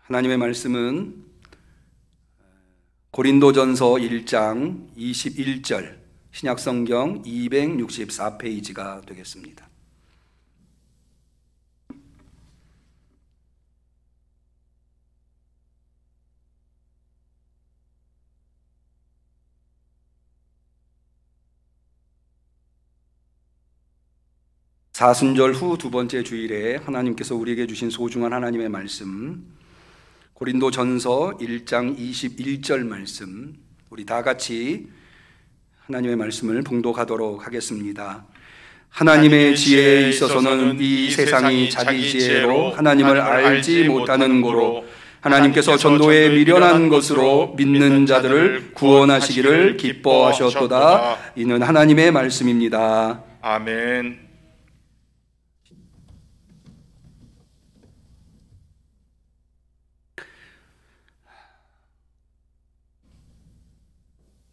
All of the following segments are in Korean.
하나님의 말씀은 고린도전서 1장 21절, 신약성경 264페이지가 되겠습니다. 사순절 후 두 번째 주일에 하나님께서 우리에게 주신 소중한 하나님의 말씀, 고린도전서 1장 21절 말씀, 우리 다 같이 하나님의 말씀을 봉독하도록 하겠습니다. 하나님의 지혜에 있어서는 이 세상이 자기 지혜로 하나님을 알지 못하는 고로 하나님께서 전도에 미련한 것으로 믿는 자들을 구원하시기를 기뻐하셨도다. 이는 하나님의 말씀입니다. 아멘.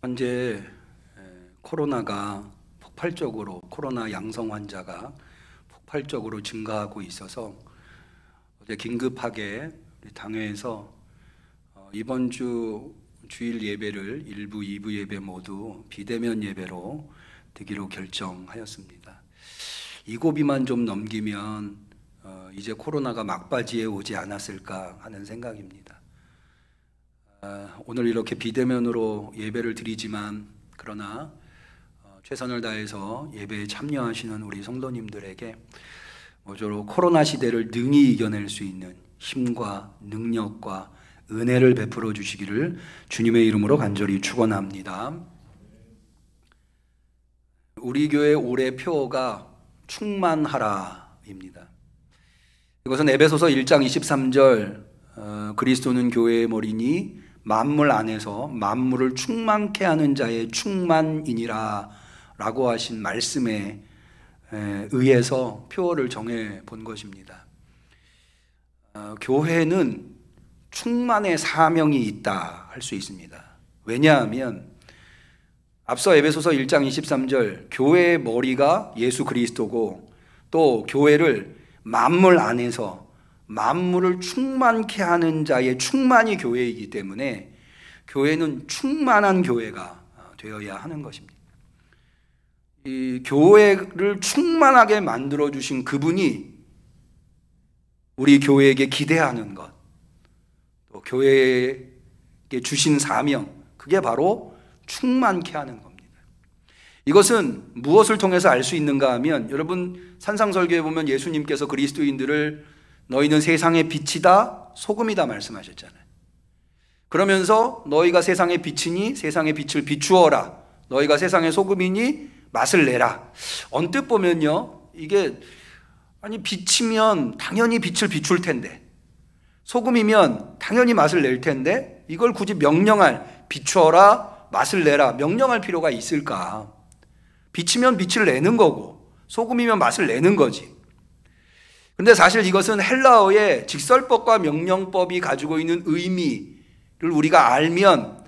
현재 코로나가 폭발적으로, 코로나 양성 환자가 폭발적으로 증가하고 있어서 어제 긴급하게 우리 당회에서 이번 주 주일 예배를 1부, 2부 예배 모두 비대면 예배로 드기로 결정하였습니다. 이 고비만 좀 넘기면 이제 코로나가 막바지에 오지 않았을까 하는 생각입니다. 오늘 이렇게 비대면으로 예배를 드리지만 그러나 최선을 다해서 예배에 참여하시는 우리 성도님들에게 모쪼록 코로나 시대를 능히 이겨낼 수 있는 힘과 능력과 은혜를 베풀어 주시기를 주님의 이름으로 간절히 축원합니다. 우리 교회 올해 표어가 충만하라입니다. 이것은 에베소서 1장 23절 그리스도는 교회의 머리니 만물 안에서 만물을 충만케 하는 자의 충만이니라 라고 하신 말씀에 의해서 표어를 정해 본 것입니다. 교회는 충만의 사명이 있다 할 수 있습니다. 왜냐하면 앞서 에베소서 1장 23절 교회의 머리가 예수 그리스도고 또 교회를 만물 안에서 만물을 충만케 하는 자의 충만이 교회이기 때문에 교회는 충만한 교회가 되어야 하는 것입니다. 이 교회를 충만하게 만들어 주신 그분이 우리 교회에게 기대하는 것, 또 교회에게 주신 사명, 그게 바로 충만케 하는 겁니다. 이것은 무엇을 통해서 알 수 있는가 하면, 여러분 산상설교에 보면 예수님께서 그리스도인들을 너희는 세상의 빛이다, 소금이다 말씀하셨잖아요. 그러면서 너희가 세상의 빛이니 세상의 빛을 비추어라, 너희가 세상의 소금이니 맛을 내라. 언뜻 보면요, 이게 아니 빛이면 당연히 빛을 비출 텐데, 소금이면 당연히 맛을 낼 텐데, 이걸 굳이 명령할, 비추어라, 맛을 내라, 명령할 필요가 있을까? 빛이면 빛을 내는 거고 소금이면 맛을 내는 거지. 근데 사실 이것은 헬라어의 직설법과 명령법이 가지고 있는 의미를 우리가 알면,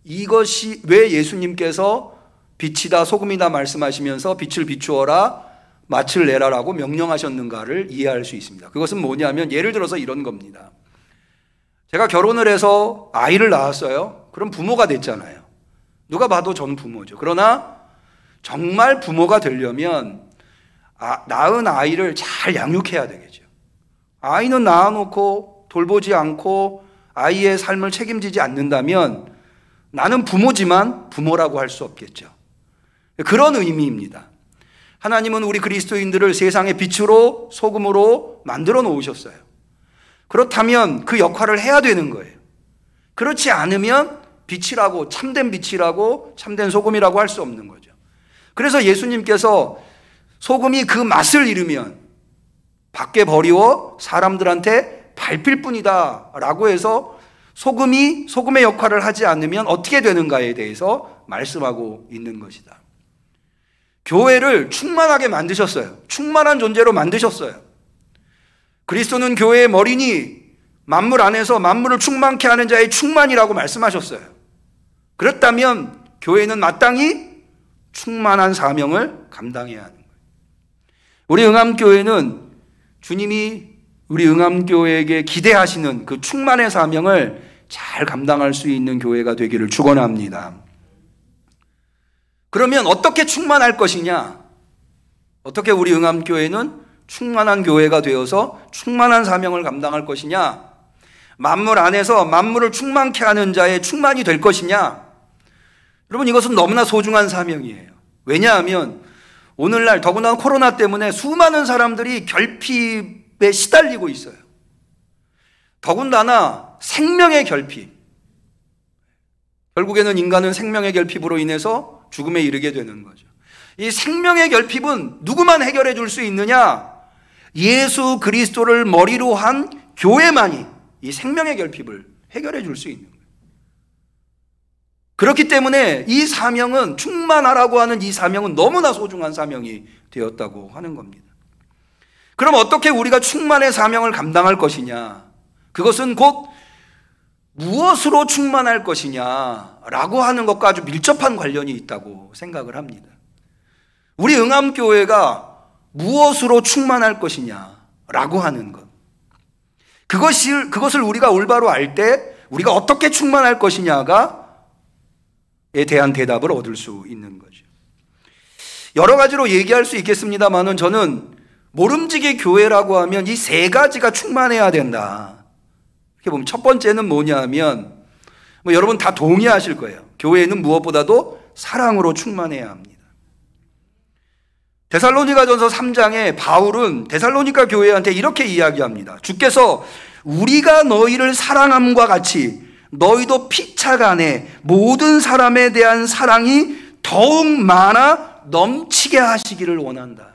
이것이 왜 예수님께서 빛이다 소금이다 말씀하시면서 빛을 비추어라 맛을 내라라고 명령하셨는가를 이해할 수 있습니다. 그것은 뭐냐면, 예를 들어서 이런 겁니다. 제가 결혼을 해서 아이를 낳았어요. 그럼 부모가 됐잖아요. 누가 봐도 전 부모죠. 그러나 정말 부모가 되려면 낳은 아이를 잘 양육해야 되겠죠. 아이는 낳아놓고 돌보지 않고 아이의 삶을 책임지지 않는다면 나는 부모지만 부모라고 할 수 없겠죠. 그런 의미입니다. 하나님은 우리 그리스도인들을 세상의 빛으로 소금으로 만들어 놓으셨어요. 그렇다면 그 역할을 해야 되는 거예요. 그렇지 않으면 빛이라고, 참된 빛이라고, 참된 소금이라고 할 수 없는 거죠. 그래서 예수님께서 소금이 그 맛을 잃으면 밖에 버리워 사람들한테 밟힐 뿐이다 라고 해서 소금이 소금의 역할을 하지 않으면 어떻게 되는가에 대해서 말씀하고 있는 것이다. 교회를 충만하게 만드셨어요. 충만한 존재로 만드셨어요. 그리스도는 교회의 머리니 만물 안에서 만물을 충만케 하는 자의 충만이라고 말씀하셨어요. 그렇다면 교회는 마땅히 충만한 사명을 감당해야 하는 거예요. 우리 응암교회는 주님이 우리 응암교회에게 기대하시는 그 충만의 사명을 잘 감당할 수 있는 교회가 되기를 축원합니다. 그러면 어떻게 충만할 것이냐? 어떻게 우리 응암교회는 충만한 교회가 되어서 충만한 사명을 감당할 것이냐? 만물 안에서 만물을 충만케 하는 자의 충만이 될 것이냐? 여러분, 이것은 너무나 소중한 사명이에요. 왜냐하면 오늘날 더구나 코로나 때문에 수많은 사람들이 결핍에 시달리고 있어요. 더군다나 생명의 결핍. 결국에는 인간은 생명의 결핍으로 인해서 죽음에 이르게 되는 거죠. 이 생명의 결핍은 누구만 해결해 줄 수 있느냐? 예수 그리스도를 머리로 한 교회만이 이 생명의 결핍을 해결해 줄 수 있는 거예요. 그렇기 때문에 이 사명은, 충만하라고 하는 이 사명은 너무나 소중한 사명이 되었다고 하는 겁니다. 그럼 어떻게 우리가 충만의 사명을 감당할 것이냐? 그것은 곧 무엇으로 충만할 것이냐라고 하는 것과 아주 밀접한 관련이 있다고 생각을 합니다. 우리 응암교회가 무엇으로 충만할 것이냐라고 하는 것, 그것을 우리가 올바로 알 때 우리가 어떻게 충만할 것이냐가 에 대한 대답을 얻을 수 있는 거죠. 여러 가지로 얘기할 수 있겠습니다만은 저는 모름지기 교회라고 하면 이 세 가지가 충만해야 된다. 이렇게 보면 첫 번째는 뭐냐면, 여러분 다 동의하실 거예요. 교회는 무엇보다도 사랑으로 충만해야 합니다. 데살로니가전서 3장에 바울은 데살로니가 교회한테 이렇게 이야기합니다. 주께서 우리가 너희를 사랑함과 같이 너희도 피차간에 모든 사람에 대한 사랑이 더욱 많아 넘치게 하시기를 원한다.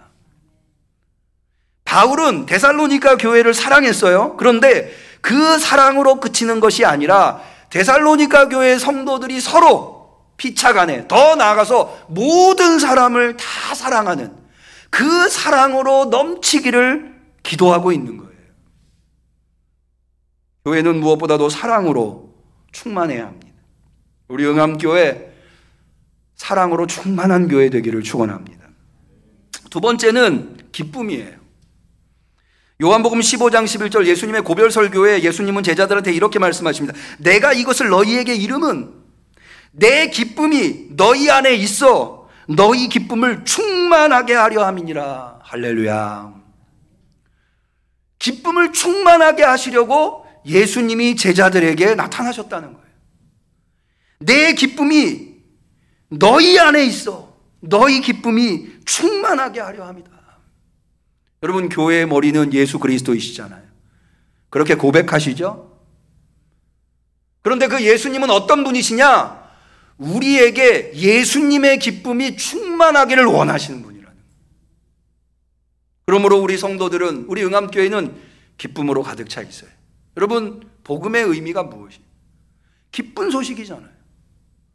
바울은 데살로니가 교회를 사랑했어요. 그런데 그 사랑으로 그치는 것이 아니라 데살로니가 교회 성도들이 서로 피차간에, 더 나아가서 모든 사람을 다 사랑하는 그 사랑으로 넘치기를 기도하고 있는 거예요. 교회는 무엇보다도 사랑으로 충만해야 합니다. 우리 응암교회 사랑으로 충만한 교회 되기를 축원합니다. 두 번째는 기쁨이에요. 요한복음 15장 11절 예수님의 고별 설교에 예수님은 제자들한테 이렇게 말씀하십니다. 내가 이것을 너희에게 이름은 내 기쁨이 너희 안에 있어 너희 기쁨을 충만하게 하려 함이니라. 할렐루야. 기쁨을 충만하게 하시려고 예수님이 제자들에게 나타나셨다는 거예요. 내 기쁨이 너희 안에 있어 너희 기쁨이 충만하게 하려 합니다. 여러분, 교회의 머리는 예수 그리스도이시잖아요. 그렇게 고백하시죠? 그런데 그 예수님은 어떤 분이시냐? 우리에게 예수님의 기쁨이 충만하기를 원하시는 분이라는 거예요. 그러므로 우리 성도들은, 우리 응암교회는 기쁨으로 가득 차 있어요. 여러분, 복음의 의미가 무엇이에요? 기쁜 소식이잖아요.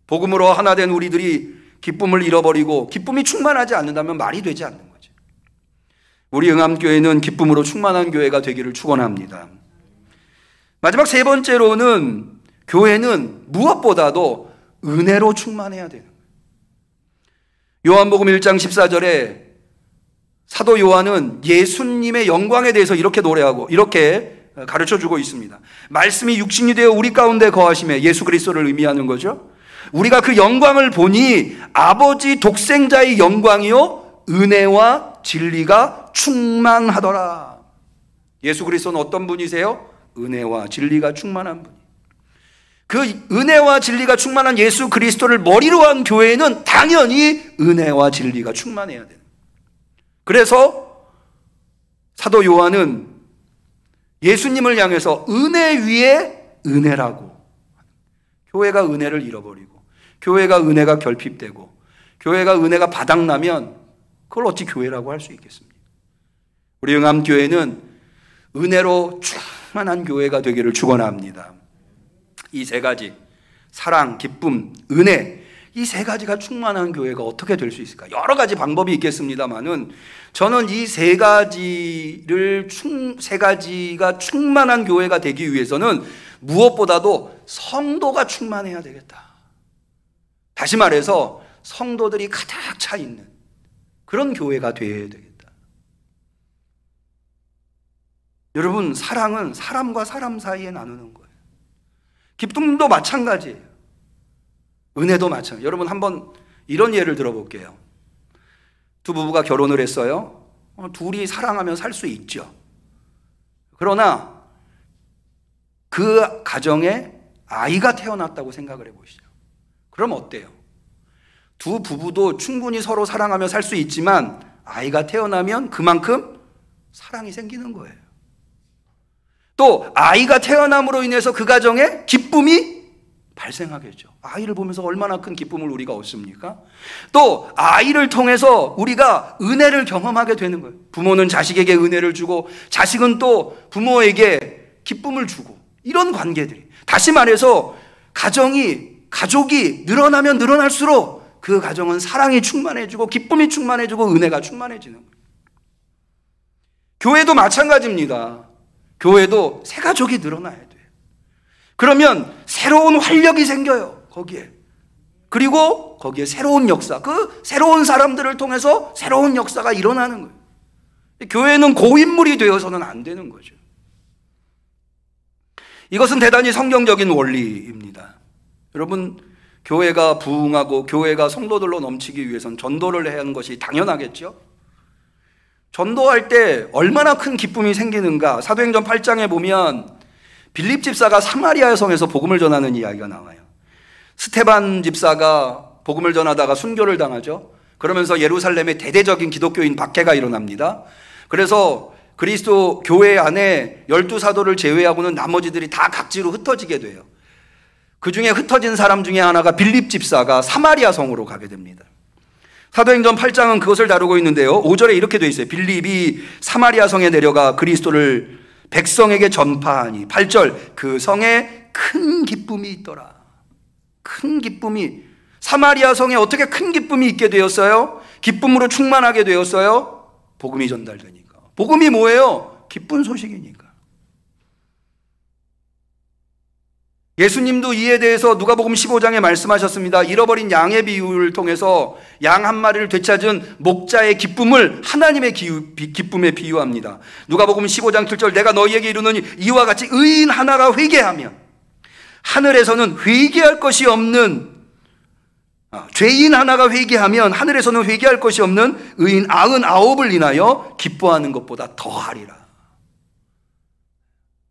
복음으로 하나 된 우리들이 기쁨을 잃어버리고 기쁨이 충만하지 않는다면 말이 되지 않는 거죠. 우리 응암교회는 기쁨으로 충만한 교회가 되기를 축원합니다. 마지막 세 번째로는 교회는 무엇보다도 은혜로 충만해야 되는 거예요. 요한복음 1장 14절에 사도 요한은 예수님의 영광에 대해서 이렇게 노래하고 이렇게 가르쳐주고 있습니다. 말씀이 육신이 되어 우리 가운데 거하심에, 예수 그리스도를 의미하는 거죠. 우리가 그 영광을 보니 아버지 독생자의 영광이요 은혜와 진리가 충만하더라. 예수 그리스도는 어떤 분이세요? 은혜와 진리가 충만한 분이에요. 그 은혜와 진리가 충만한 예수 그리스도를 머리로 한 교회는 당연히 은혜와 진리가 충만해야 돼요. 그래서 사도 요한은 예수님을 향해서 은혜 위에 은혜라고, 교회가 은혜를 잃어버리고 교회가 은혜가 결핍되고 교회가 은혜가 바닥나면 그걸 어찌 교회라고 할 수 있겠습니까? 우리 응암교회는 은혜로 충만한 교회가 되기를 축원합니다. 이 세 가지, 사랑, 기쁨, 은혜, 이 세 가지가 충만한 교회가 어떻게 될 수 있을까? 여러 가지 방법이 있겠습니다만은 저는 이 세 가지가 충만한 교회가 되기 위해서는 무엇보다도 성도가 충만해야 되겠다. 다시 말해서 성도들이 가득 차 있는 그런 교회가 되어야 되겠다. 여러분, 사랑은 사람과 사람 사이에 나누는 거예요. 기쁨도 마찬가지예요. 은혜도 마찬가지예요. 여러분, 한번 이런 예를 들어볼게요. 두 부부가 결혼을 했어요. 둘이 사랑하면 살 수 있죠. 그러나 그 가정에 아이가 태어났다고 생각을 해보시죠. 그럼 어때요? 두 부부도 충분히 서로 사랑하며 살 수 있지만 아이가 태어나면 그만큼 사랑이 생기는 거예요. 또 아이가 태어남으로 인해서 그 가정에 기쁨이 발생하겠죠. 아이를 보면서 얼마나 큰 기쁨을 우리가 얻습니까? 또 아이를 통해서 우리가 은혜를 경험하게 되는 거예요. 부모는 자식에게 은혜를 주고 자식은 또 부모에게 기쁨을 주고, 이런 관계들이, 다시 말해서 가족이 늘어나면 늘어날수록 그 가정은 사랑이 충만해지고 기쁨이 충만해지고 은혜가 충만해지는 거예요. 교회도 마찬가지입니다. 교회도 새 가족이 늘어나야 돼요. 그러면 새로운 활력이 생겨요, 거기에. 그리고 거기에 새로운 역사, 그 새로운 사람들을 통해서 새로운 역사가 일어나는 거예요. 교회는 고인물이 되어서는 안 되는 거죠. 이것은 대단히 성경적인 원리입니다. 여러분, 교회가 부흥하고 교회가 성도들로 넘치기 위해서는 전도를 해야 하는 것이 당연하겠죠. 전도할 때 얼마나 큰 기쁨이 생기는가. 사도행전 8장에 보면 빌립 집사가 사마리아 성에서 복음을 전하는 이야기가 나와요. 스테반 집사가 복음을 전하다가 순교를 당하죠. 그러면서 예루살렘에 대대적인 기독교인 박해가 일어납니다. 그래서 그리스도 교회 안에 12사도를 제외하고는 나머지들이 다 각지로 흩어지게 돼요. 그 중에 흩어진 사람 중에 하나가 빌립 집사가 사마리아 성으로 가게 됩니다. 사도행전 8장은 그것을 다루고 있는데요, 5절에 이렇게 되어 있어요. 빌립이 사마리아 성에 내려가 그리스도를 백성에게 전파하니, 8절, 그 성에 큰 기쁨이 있더라. 큰 기쁨이, 사마리아 성에 어떻게 큰 기쁨이 있게 되었어요? 기쁨으로 충만하게 되었어요? 복음이 전달되니까. 복음이 뭐예요? 기쁜 소식이니까. 예수님도 이에 대해서 누가복음 15장에 말씀하셨습니다. 잃어버린 양의 비유를 통해서 양 한 마리를 되찾은 목자의 기쁨을 하나님의 기쁨에 비유합니다. 누가복음 15장 7절, 내가 너희에게 이르노니 이와 같이 의인 하나가 회개하면 하늘에서는 회개할 것이 없는, 죄인 하나가 회개하면 하늘에서는 회개할 것이 없는 의인 99을 인하여 기뻐하는 것보다 더하리라.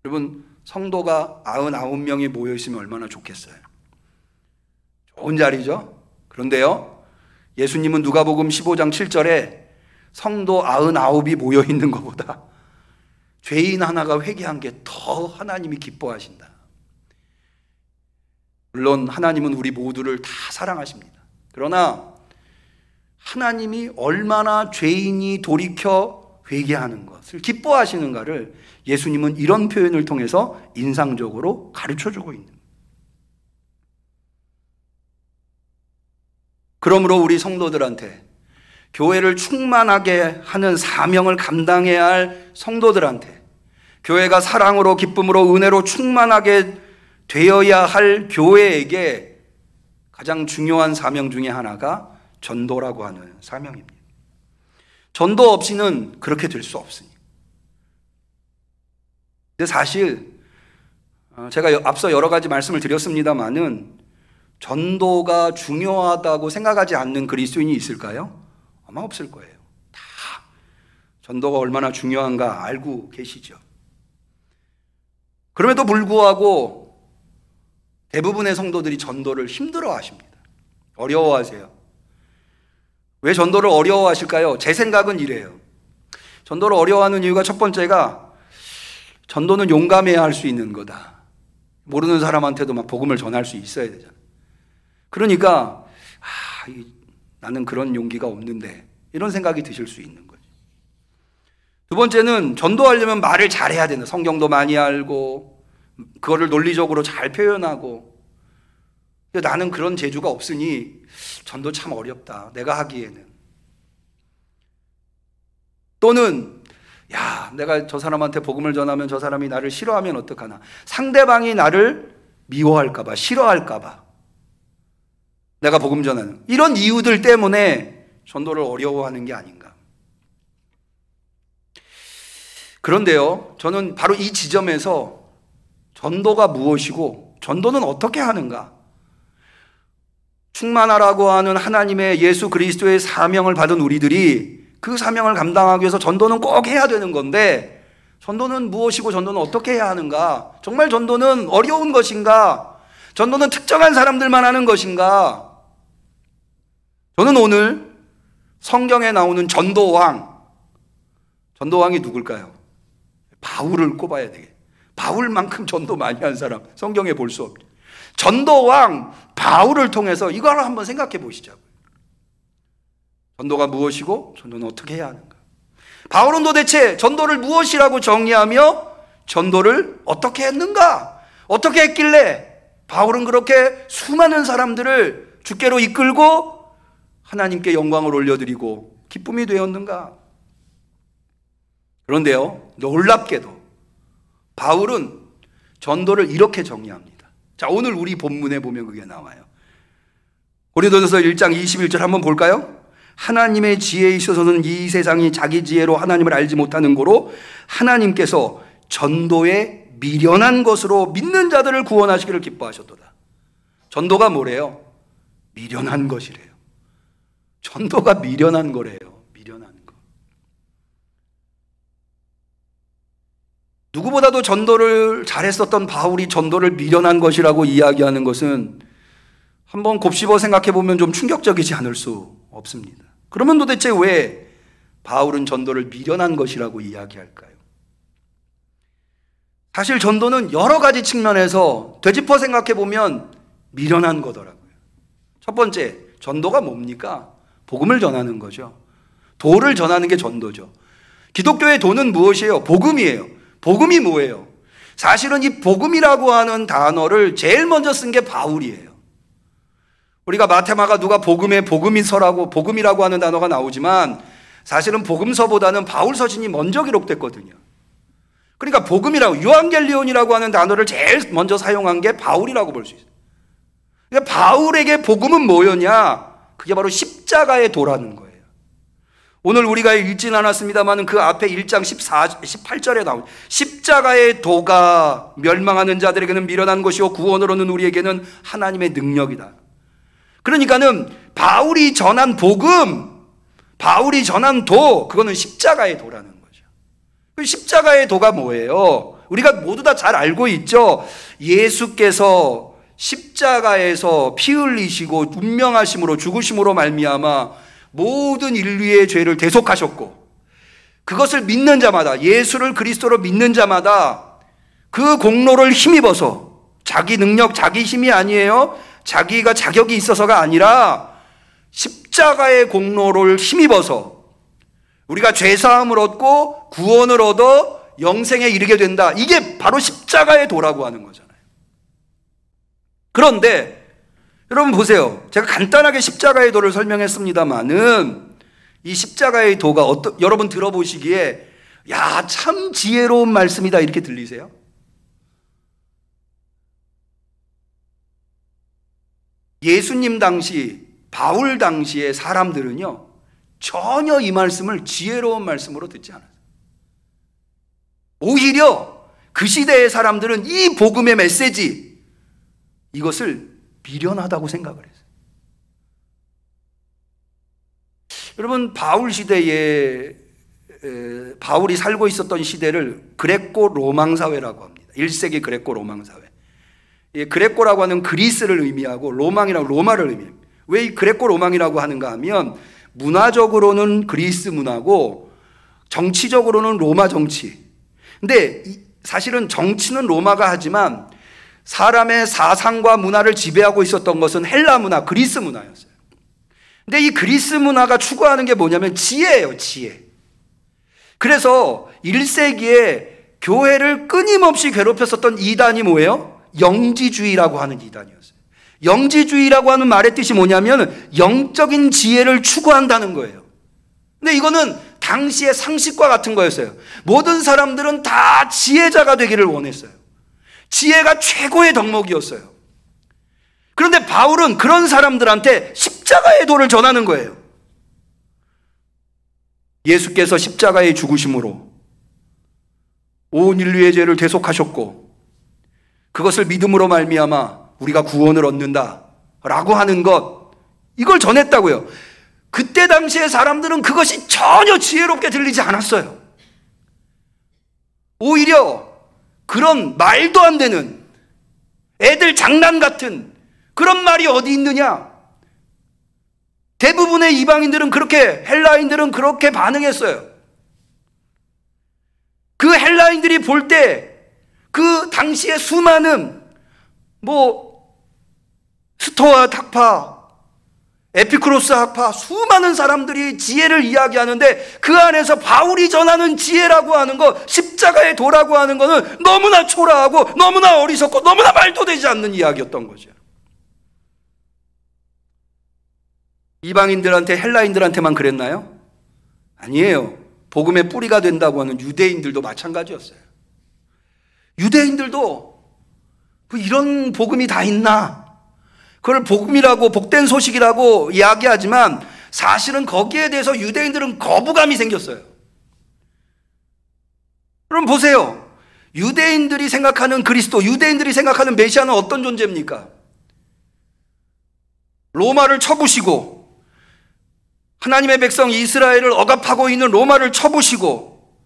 여러분, 성도가 99명이 모여있으면 얼마나 좋겠어요. 좋은 자리죠. 그런데요, 예수님은 누가복음 15장 7절에 성도 99이 모여있는 것보다 죄인 하나가 회개한 게 더 하나님이 기뻐하신다. 물론 하나님은 우리 모두를 다 사랑하십니다. 그러나 하나님이 얼마나 죄인이 돌이켜 회개하는 것을 기뻐하시는가를 예수님은 이런 표현을 통해서 인상적으로 가르쳐주고 있는 거예요. 그러므로 우리 성도들한테, 교회를 충만하게 하는 사명을 감당해야 할 성도들한테, 교회가 사랑으로 기쁨으로 은혜로 충만하게 되어야 할 교회에게 가장 중요한 사명 중에 하나가 전도라고 하는 사명입니다. 전도 없이는 그렇게 될 수 없으니. 근데 사실 제가 앞서 여러 가지 말씀을 드렸습니다마는 전도가 중요하다고 생각하지 않는 그리스도인이 있을까요? 아마 없을 거예요. 다 전도가 얼마나 중요한가 알고 계시죠. 그럼에도 불구하고 대부분의 성도들이 전도를 힘들어 하십니다. 어려워하세요. 왜 전도를 어려워하실까요? 제 생각은 이래요. 전도를 어려워하는 이유가 첫 번째가, 전도는 용감해야 할 수 있는 거다. 모르는 사람한테도 막 복음을 전할 수 있어야 되잖아. 그러니까 나는 그런 용기가 없는데, 이런 생각이 드실 수 있는 거죠. 두 번째는 전도하려면 말을 잘해야 된다. 성경도 많이 알고 그거를 논리적으로 잘 표현하고. 나는 그런 재주가 없으니 전도 참 어렵다, 내가 하기에는. 또는 내가 저 사람한테 복음을 전하면 저 사람이 나를 싫어하면 어떡하나, 상대방이 나를 미워할까 봐, 싫어할까 봐 내가 복음 전하는, 이런 이유들 때문에 전도를 어려워하는 게 아닌가. 그런데요, 저는 바로 이 지점에서 전도가 무엇이고 전도는 어떻게 하는가? 충만하라고 하는 하나님의 예수 그리스도의 사명을 받은 우리들이 그 사명을 감당하기 위해서 전도는 꼭 해야 되는 건데, 전도는 무엇이고 전도는 어떻게 해야 하는가? 정말 전도는 어려운 것인가? 전도는 특정한 사람들만 하는 것인가? 저는 오늘 성경에 나오는 전도왕이 누굴까요? 바울을 꼽아야 되겠어요. 바울만큼 전도 많이 한 사람 성경에 볼 수 없죠. 전도왕 바울을 통해서 이걸 한번 생각해 보시자고요. 전도가 무엇이고 전도는 어떻게 해야 하는가? 바울은 도대체 전도를 무엇이라고 정의하며 전도를 어떻게 했는가? 어떻게 했길래 바울은 그렇게 수많은 사람들을 주께로 이끌고 하나님께 영광을 올려드리고 기쁨이 되었는가? 그런데요, 놀랍게도 바울은 전도를 이렇게 정의합니다. 자, 오늘 우리 본문에 보면 그게 나와요. 고린도전서 1장 21절 한번 볼까요? 하나님의 지혜에 있어서는 이 세상이 자기 지혜로 하나님을 알지 못하는 고로 하나님께서 전도에 미련한 것으로 믿는 자들을 구원하시기를 기뻐하셨도다. 전도가 뭐래요? 미련한 것이래요. 전도가 미련한 거래요. 미련한 거. 누구보다도 전도를 잘했었던 바울이 전도를 미련한 것이라고 이야기하는 것은 한번 곱씹어 생각해 보면 좀 충격적이지 않을 수 없습니다. 그러면 도대체 왜 바울은 전도를 미련한 것이라고 이야기할까요? 사실 전도는 여러 가지 측면에서 되짚어 생각해 보면 미련한 거더라고요. 첫 번째, 전도가 뭡니까? 복음을 전하는 거죠. 도를 전하는 게 전도죠. 기독교의 도는 무엇이에요? 복음이에요. 복음이 뭐예요? 사실은 이 복음이라고 하는 단어를 제일 먼저 쓴 게 바울이에요. 우리가 마태마가 누가 복음에 복음이서라고 복음이라고 하는 단어가 나오지만 사실은 복음서보다는 바울 서신이 먼저 기록됐거든요. 그러니까 복음이라고, 유앙겔리온이라고 하는 단어를 제일 먼저 사용한 게 바울이라고 볼 수 있어요. 그러니까 바울에게 복음은 뭐였냐? 그게 바로 십자가의 도라는 거예요. 오늘 우리가 읽진 않았습니다만 그 앞에 1장 18절에 나온 십자가의 도가 멸망하는 자들에게는 미련한 것이요 구원으로는 우리에게는 하나님의 능력이다. 그러니까는 바울이 전한 복음, 바울이 전한 도, 그거는 십자가의 도라는 거죠. 그 십자가의 도가 뭐예요? 우리가 모두 다 잘 알고 있죠. 예수께서 십자가에서 피 흘리시고 운명하심으로 죽으심으로 말미암아 모든 인류의 죄를 대속하셨고, 그것을 믿는 자마다, 예수를 그리스도로 믿는 자마다 그 공로를 힘입어서, 자기 능력, 자기 힘이 아니에요. 자기가 자격이 있어서가 아니라 십자가의 공로를 힘입어서 우리가 죄사함을 얻고 구원을 얻어 영생에 이르게 된다. 이게 바로 십자가의 도라고 하는 거잖아요. 그런데 여러분 보세요. 제가 간단하게 십자가의 도를 설명했습니다마는 이 십자가의 도가 여러분 들어보시기에 야, 참 지혜로운 말씀이다 이렇게 들리세요? 예수님 당시, 바울 당시의 사람들은요, 전혀 이 말씀을 지혜로운 말씀으로 듣지 않았어요. 오히려 그 시대의 사람들은 이 복음의 메시지, 이것을 미련하다고 생각을 했어요. 여러분, 바울 시대에 바울이 살고 있었던 시대를 그레코 로망 사회라고 합니다. 1세기 그레코 로망 사회. 그레코라고 하는 그리스를 의미하고 로망이라고 로마를 의미합니다. 왜 이 그레코 로망이라고 하는가 하면 문화적으로는 그리스 문화고 정치적으로는 로마 정치. 근데 사실은 정치는 로마가 하지만 사람의 사상과 문화를 지배하고 있었던 것은 헬라 문화, 그리스 문화였어요. 근데 이 그리스 문화가 추구하는 게 뭐냐면 지혜예요, 지혜. 그래서 1세기에 교회를 끊임없이 괴롭혔었던 이단이 뭐예요? 영지주의라고 하는 이단이었어요. 영지주의라고 하는 말의 뜻이 뭐냐면 영적인 지혜를 추구한다는 거예요. 근데 이거는 당시의 상식과 같은 거였어요. 모든 사람들은 다 지혜자가 되기를 원했어요. 지혜가 최고의 덕목이었어요. 그런데 바울은 그런 사람들한테 십자가의 도를 전하는 거예요. 예수께서 십자가의 죽으심으로 온 인류의 죄를 대속하셨고 그것을 믿음으로 말미암아 우리가 구원을 얻는다라고 하는 것, 이걸 전했다고요. 그때 당시의 사람들은 그것이 전혀 지혜롭게 들리지 않았어요. 오히려 그런 말도 안 되는 애들 장난 같은 그런 말이 어디 있느냐. 대부분의 이방인들은 그렇게, 헬라인들은 그렇게 반응했어요. 그 헬라인들이 볼 때 그 당시에 수많은 스토아 학파, 에피쿠로스 학파, 수많은 사람들이 지혜를 이야기하는데 그 안에서 바울이 전하는 지혜라고 하는 것, 십자가의 도라고 하는 것은 너무나 초라하고 너무나 어리석고 너무나 말도 되지 않는 이야기였던 거죠. 이방인들한테, 헬라인들한테만 그랬나요? 아니에요. 복음의 뿌리가 된다고 하는 유대인들도 마찬가지였어요. 유대인들도 이런 복음이 다 있나? 그걸 복음이라고, 복된 소식이라고 이야기하지만 사실은 거기에 대해서 유대인들은 거부감이 생겼어요. 그럼 보세요. 유대인들이 생각하는 그리스도, 유대인들이 생각하는 메시아는 어떤 존재입니까? 로마를 쳐부시고 하나님의 백성 이스라엘을 억압하고 있는 로마를 쳐부시고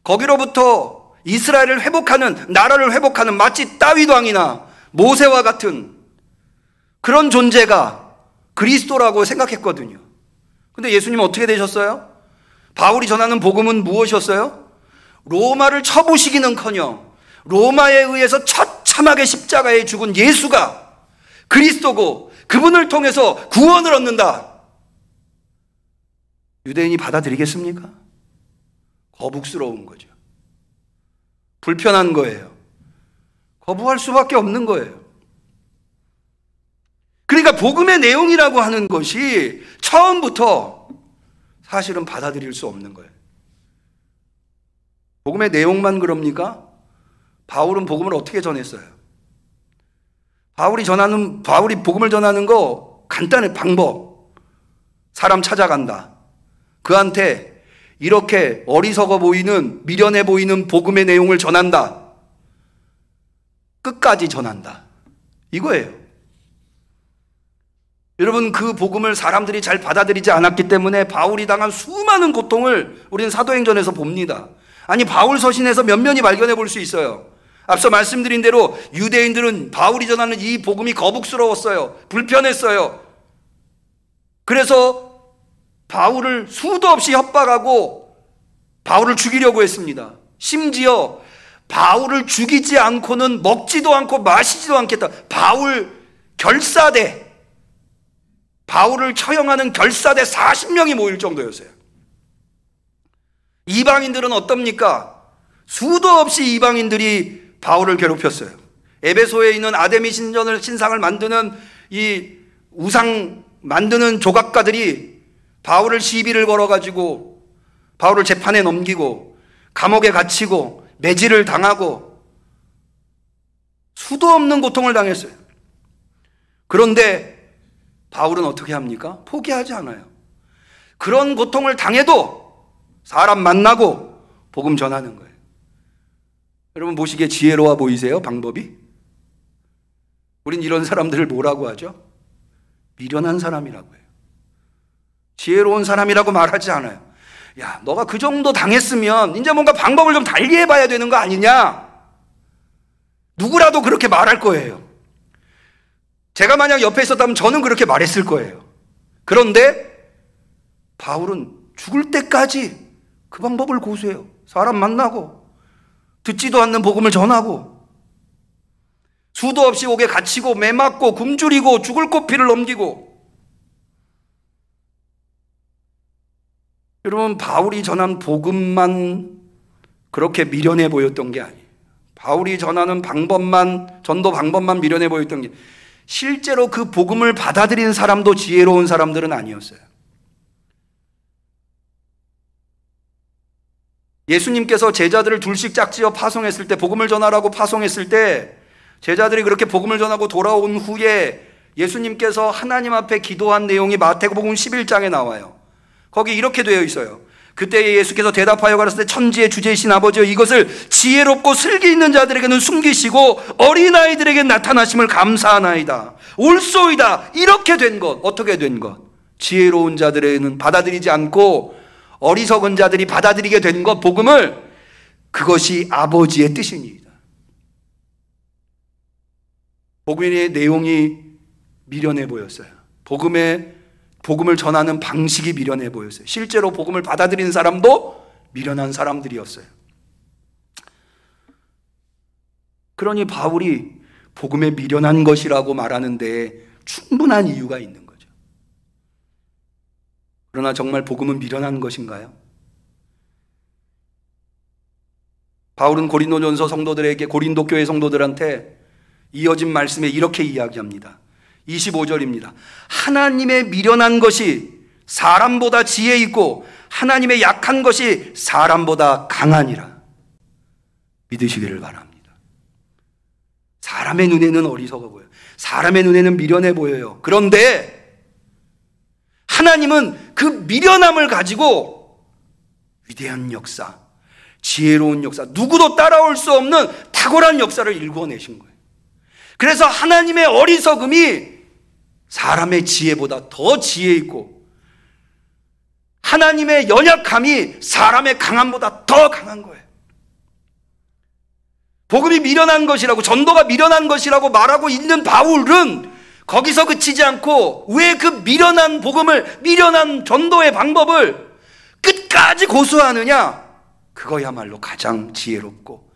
거기로부터 이스라엘을 회복하는, 나라를 회복하는 마치 다윗 왕이나 모세와 같은 그런 존재가 그리스도라고 생각했거든요. 근데 예수님은 어떻게 되셨어요? 바울이 전하는 복음은 무엇이었어요? 로마를 쳐부시기는커녕 로마에 의해서 처참하게 십자가에 죽은 예수가 그리스도고 그분을 통해서 구원을 얻는다. 유대인이 받아들이겠습니까? 거북스러운 거죠. 불편한 거예요. 거부할 수밖에 없는 거예요. 그러니까 복음의 내용이라고 하는 것이 처음부터 사실은 받아들일 수 없는 거예요. 복음의 내용만 그럽니까? 바울은 복음을 어떻게 전했어요? 바울이 복음을 전하는 거 간단해. 방법. 사람 찾아간다. 그한테 이렇게 어리석어 보이는, 미련해 보이는 복음의 내용을 전한다. 끝까지 전한다. 이거예요. 여러분, 그 복음을 사람들이 잘 받아들이지 않았기 때문에 바울이 당한 수많은 고통을 우리는 사도행전에서 봅니다. 아니, 바울 서신에서 면면히 발견해 볼 수 있어요. 앞서 말씀드린 대로 유대인들은 바울이 전하는 이 복음이 거북스러웠어요. 불편했어요. 그래서 바울을 수도 없이 협박하고 바울을 죽이려고 했습니다. 심지어 바울을 죽이지 않고는 먹지도 않고 마시지도 않겠다. 바울을 처형하는 결사대 40명이 모일 정도였어요. 이방인들은 어떻습니까? 수도 없이 이방인들이 바울을 괴롭혔어요. 에베소에 있는 아데미 신상을 만드는 이 우상 만드는 조각가들이 바울을 시비를 걸어가지고 바울을 재판에 넘기고 감옥에 갇히고 매질을 당하고 수도 없는 고통을 당했어요. 그런데 바울은 어떻게 합니까? 포기하지 않아요. 그런 고통을 당해도 사람 만나고 복음 전하는 거예요. 여러분 보시기에 지혜로워 보이세요? 방법이? 우린 이런 사람들을 뭐라고 하죠? 미련한 사람이라고 해요. 지혜로운 사람이라고 말하지 않아요. 야, 너가 그 정도 당했으면 이제 뭔가 방법을 좀 달리 해봐야 되는 거 아니냐? 누구라도 그렇게 말할 거예요. 제가 만약 옆에 있었다면 저는 그렇게 말했을 거예요. 그런데 바울은 죽을 때까지 그 방법을 고수해요. 사람 만나고 듣지도 않는 복음을 전하고 수도 없이 옥에 갇히고 매맞고 굶주리고 죽을 고피를 넘기고. 여러분, 바울이 전한 복음만 그렇게 미련해 보였던 게 아니에요. 바울이 전하는 전도 방법만 미련해 보였던 게, 실제로 그 복음을 받아들인 사람도 지혜로운 사람들은 아니었어요. 예수님께서 제자들을 둘씩 짝지어 파송했을 때, 복음을 전하라고 파송했을 때 제자들이 그렇게 복음을 전하고 돌아온 후에 예수님께서 하나님 앞에 기도한 내용이 마태복음 11장에 나와요. 거기 이렇게 되어 있어요. 그때 예수께서 대답하여 가라사대 천지의 주제이신 아버지여 이것을 지혜롭고 슬기 있는 자들에게는 숨기시고 어린아이들에게 나타나심을 감사하나이다. 옳소이다. 이렇게 된 것. 어떻게 된 것? 지혜로운 자들에게는 받아들이지 않고 어리석은 자들이 받아들이게 된 것, 복음을, 그것이 아버지의 뜻입니다. 복음의 내용이 미련해 보였어요. 복음을 전하는 방식이 미련해 보였어요. 실제로 복음을 받아들이는 사람도 미련한 사람들이었어요. 그러니 바울이 복음에 미련한 것이라고 말하는데 충분한 이유가 있는 거죠. 그러나 정말 복음은 미련한 것인가요? 바울은 고린도 교회 성도들한테 이어진 말씀에 이렇게 이야기합니다. 25절입니다. 하나님의 미련한 것이 사람보다 지혜 있고 하나님의 약한 것이 사람보다 강하니라. 믿으시기를 바랍니다. 사람의 눈에는 어리석어 보여요. 사람의 눈에는 미련해 보여요. 그런데 하나님은 그 미련함을 가지고 위대한 역사, 지혜로운 역사, 누구도 따라올 수 없는 탁월한 역사를 일궈내신 거예요. 그래서 하나님의 어리석음이 사람의 지혜보다 더 지혜 있고 하나님의 연약함이 사람의 강함보다 더 강한 거예요. 복음이 미련한 것이라고, 전도가 미련한 것이라고 말하고 있는 바울은 거기서 그치지 않고 왜 그 미련한 복음을, 미련한 전도의 방법을 끝까지 고수하느냐? 그거야말로 가장 지혜롭고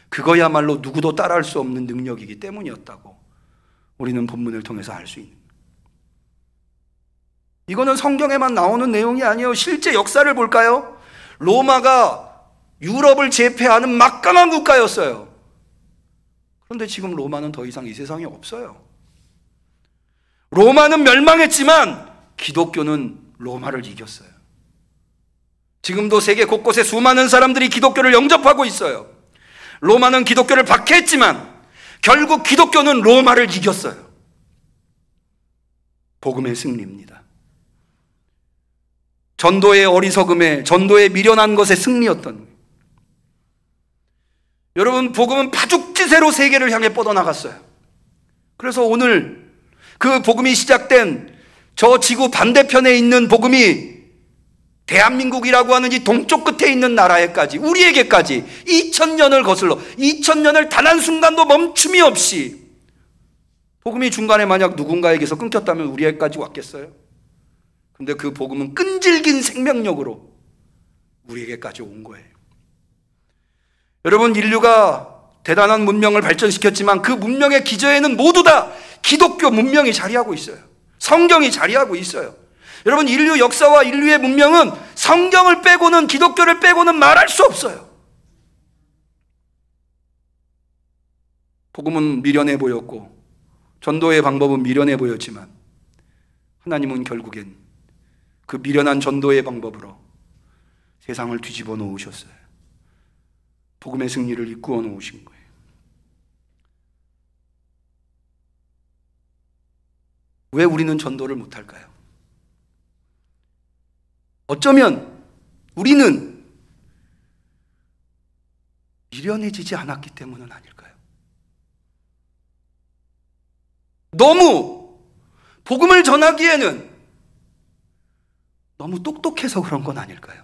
그거야말로 누구도 따라할 수 없는 능력이기 때문이었다고 우리는 본문을 통해서 알 수 있는. 이거는 성경에만 나오는 내용이 아니에요. 실제 역사를 볼까요? 로마가 유럽을 제패하는 막강한 국가였어요. 그런데 지금 로마는 더 이상 이 세상에 없어요. 로마는 멸망했지만 기독교는 로마를 이겼어요. 지금도 세계 곳곳에 수많은 사람들이 기독교를 영접하고 있어요. 로마는 기독교를 박해했지만 결국 기독교는 로마를 이겼어요. 복음의 승리입니다. 전도의 어리석음에, 전도의 미련한 것의 승리였던 거예요. 여러분, 복음은 파죽지세로 세계를 향해 뻗어나갔어요. 그래서 오늘 그 복음이 시작된 저 지구 반대편에 있는 복음이 대한민국이라고 하는 이 동쪽 끝에 있는 나라에까지, 우리에게까지 2000년을 거슬러 2000년을 단 한순간도 멈춤이 없이, 복음이 중간에 만약 누군가에게서 끊겼다면 우리에게까지 왔겠어요? 근데 그 복음은 끈질긴 생명력으로 우리에게까지 온 거예요. 여러분, 인류가 대단한 문명을 발전시켰지만 그 문명의 기저에는 모두 다 기독교 문명이 자리하고 있어요. 성경이 자리하고 있어요. 여러분, 인류 역사와 인류의 문명은 성경을 빼고는, 기독교를 빼고는 말할 수 없어요. 복음은 미련해 보였고 전도의 방법은 미련해 보였지만 하나님은 결국엔 그 미련한 전도의 방법으로 세상을 뒤집어 놓으셨어요. 복음의 승리를 이끌어 놓으신 거예요. 왜 우리는 전도를 못할까요? 어쩌면 우리는 미련해지지 않았기 때문은 아닐까요? 너무 복음을 전하기에는 너무 똑똑해서 그런 건 아닐까요?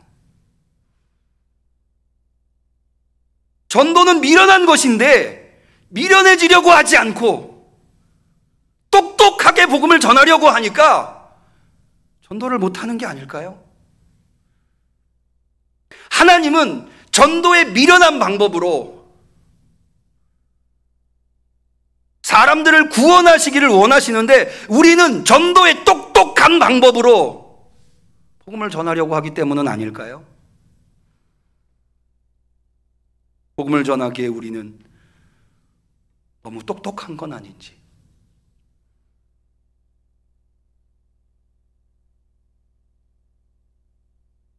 전도는 미련한 것인데 미련해지려고 하지 않고 똑똑하게 복음을 전하려고 하니까 전도를 못하는 게 아닐까요? 하나님은 전도의 미련한 방법으로 사람들을 구원하시기를 원하시는데 우리는 전도의 똑똑한 방법으로 복음을 전하려고 하기 때문은 아닐까요? 복음을 전하기에 우리는 너무 똑똑한 건 아닌지.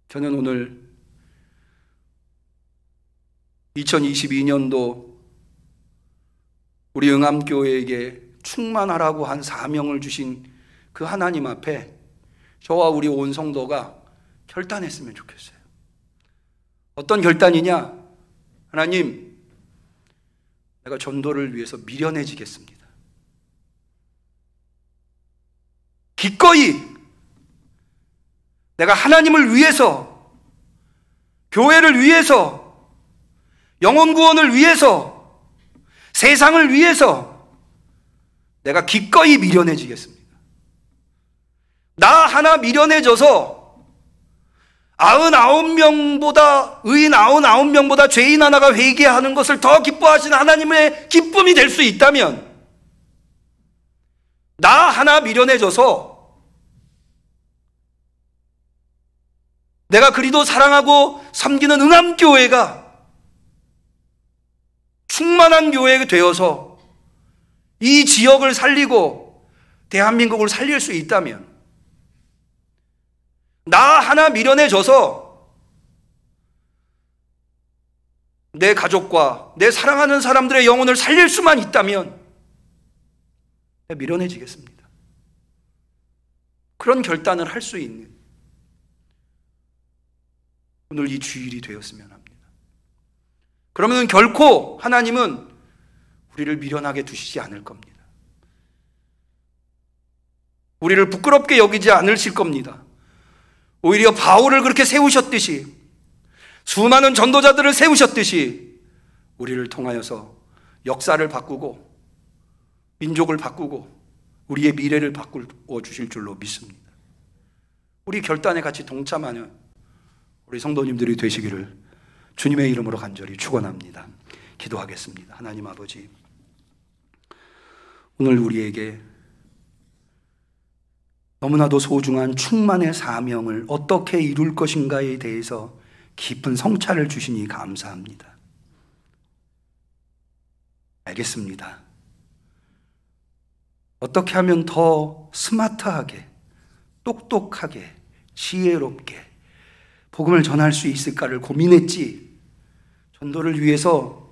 저는 오늘 2022년도 우리 응암교회에게 충만하라고 한 사명을 주신 그 하나님 앞에 저와 우리 온 성도가 결단했으면 좋겠어요. 어떤 결단이냐? 하나님, 내가 전도를 위해서 미련해지겠습니다. 기꺼이 내가 하나님을 위해서, 교회를 위해서, 영혼 구원을 위해서, 세상을 위해서 내가 기꺼이 미련해지겠습니다. 나 하나 미련해져서 99명보다, 의인 99명보다 죄인 하나가 회개하는 것을 더 기뻐하시는 하나님의 기쁨이 될 수 있다면, 나 하나 미련해져서 내가 그리도 사랑하고 섬기는 응암교회가 충만한 교회가 되어서 이 지역을 살리고 대한민국을 살릴 수 있다면, 나 하나 미련해져서 내 가족과 내 사랑하는 사람들의 영혼을 살릴 수만 있다면 미련해지겠습니다. 그런 결단을 할 수 있는 오늘 이 주일이 되었으면 합니다. 그러면 결코 하나님은 우리를 미련하게 두시지 않을 겁니다. 우리를 부끄럽게 여기지 않으실 겁니다. 오히려 바울을 그렇게 세우셨듯이, 수많은 전도자들을 세우셨듯이 우리를 통하여서 역사를 바꾸고 민족을 바꾸고 우리의 미래를 바꾸어 주실 줄로 믿습니다. 우리 결단에 같이 동참하는 우리 성도님들이 되시기를 주님의 이름으로 간절히 축원합니다. 기도하겠습니다. 하나님 아버지, 오늘 우리에게 너무나도 소중한 충만의 사명을 어떻게 이룰 것인가에 대해서 깊은 성찰을 주시니 감사합니다. 알겠습니다. 어떻게 하면 더 스마트하게, 똑똑하게, 지혜롭게 복음을 전할 수 있을까를 고민했지, 전도를 위해서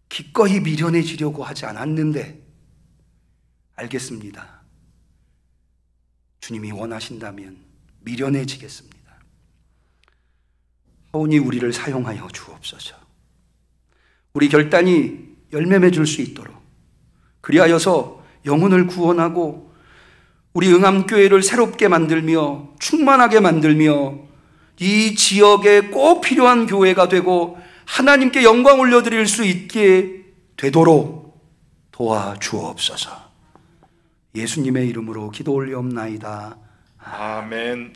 기꺼이 미련해지려고 하지 않았는데, 알겠습니다. 주님이 원하신다면 미련해지겠습니다. 하오니 우리를 사용하여 주옵소서. 우리 결단이 열매 맺을 수 있도록, 그리하여서 영혼을 구원하고 우리 응암교회를 새롭게 만들며 충만하게 만들며 이 지역에 꼭 필요한 교회가 되고 하나님께 영광 올려드릴 수 있게 되도록 도와주옵소서. 예수님의 이름으로 기도 올리옵나이다. 아멘.